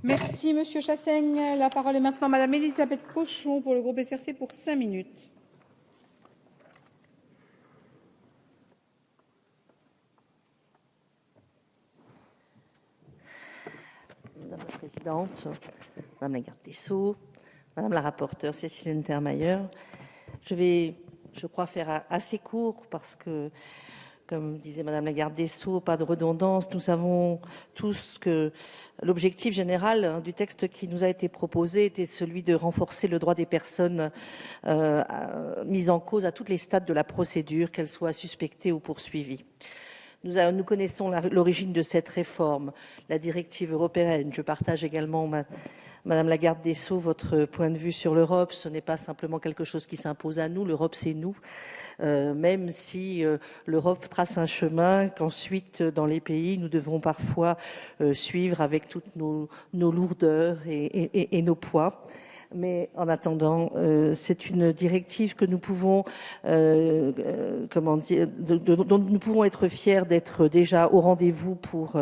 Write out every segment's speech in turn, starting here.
Merci, Monsieur Chassaigne. La parole est maintenant Madame Elisabeth Pochon pour le groupe SRC pour 5 minutes. Madame la Présidente, Madame la Garde des Sceaux, Madame la rapporteure Cécile Untermaier, je vais, je crois, faire assez court parce que, comme disait Madame la Garde des Sceaux, pas de redondance. Nous savons tous que l'objectif général du texte qui nous a été proposé était celui de renforcer le droit des personnes mises en cause à tous les stades de la procédure, qu'elles soient suspectées ou poursuivies. Nous connaissons l'origine de cette réforme, la directive européenne. Je partage également, Madame la Garde des Sceaux, votre point de vue sur l'Europe. Ce n'est pas simplement quelque chose qui s'impose à nous. L'Europe, c'est nous. Même si l'Europe trace un chemin qu'ensuite, dans les pays, nous devons parfois suivre avec toutes nos lourdeurs et nos poids. Mais en attendant, c'est une directive que nous pouvons, comment dire, dont nous pouvons être fiers d'être déjà au rendez-vous pour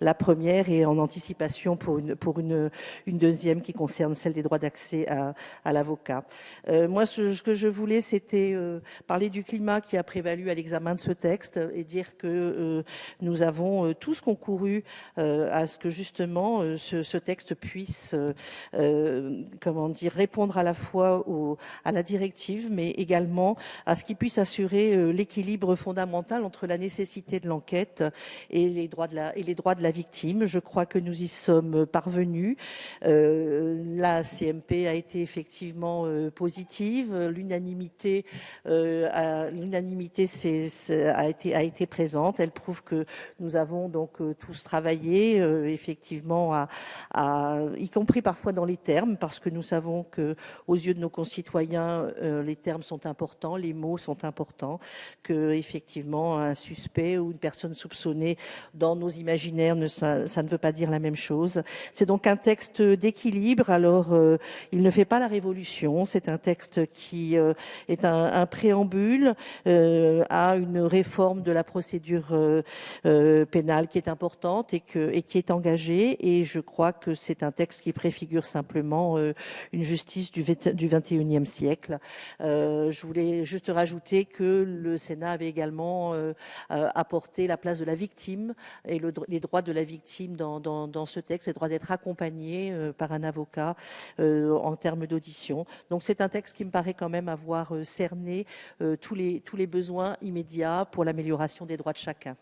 la première et en anticipation pour une deuxième qui concerne celle des droits d'accès à l'avocat. Moi, ce que je voulais, c'était parler du climat qui a prévalu à l'examen de ce texte et dire que nous avons tous concouru à ce que justement ce texte puisse, comment dire, répondre à la fois à la directive, mais également à ce qui puisse assurer l'équilibre fondamental entre la nécessité de l'enquête et les droits de la victime. Je crois que nous y sommes parvenus. La CMP a été effectivement positive. L'unanimité a été présente. Elle prouve que nous avons donc tous travaillé effectivement y compris parfois dans les termes, parce que nous savons que, aux yeux de nos concitoyens, les termes sont importants, les mots sont importants, que effectivement un suspect ou une personne soupçonnée dans nos imaginaires, ça ne veut pas dire la même chose. C'est donc un texte d'équilibre. Alors, il ne fait pas la révolution. C'est un texte qui est un préambule à une réforme de la procédure pénale qui est importante et qui est engagée. Et je crois que c'est un texte qui préfigure simplement une justice du 21e siècle. Je voulais juste rajouter que le Sénat avait également apporté la place de la victime et les droits de la victime dans ce texte, le droit d'être accompagné par un avocat en termes d'audition. Donc c'est un texte qui me paraît quand même avoir cerné tous les besoins immédiats pour l'amélioration des droits de chacun.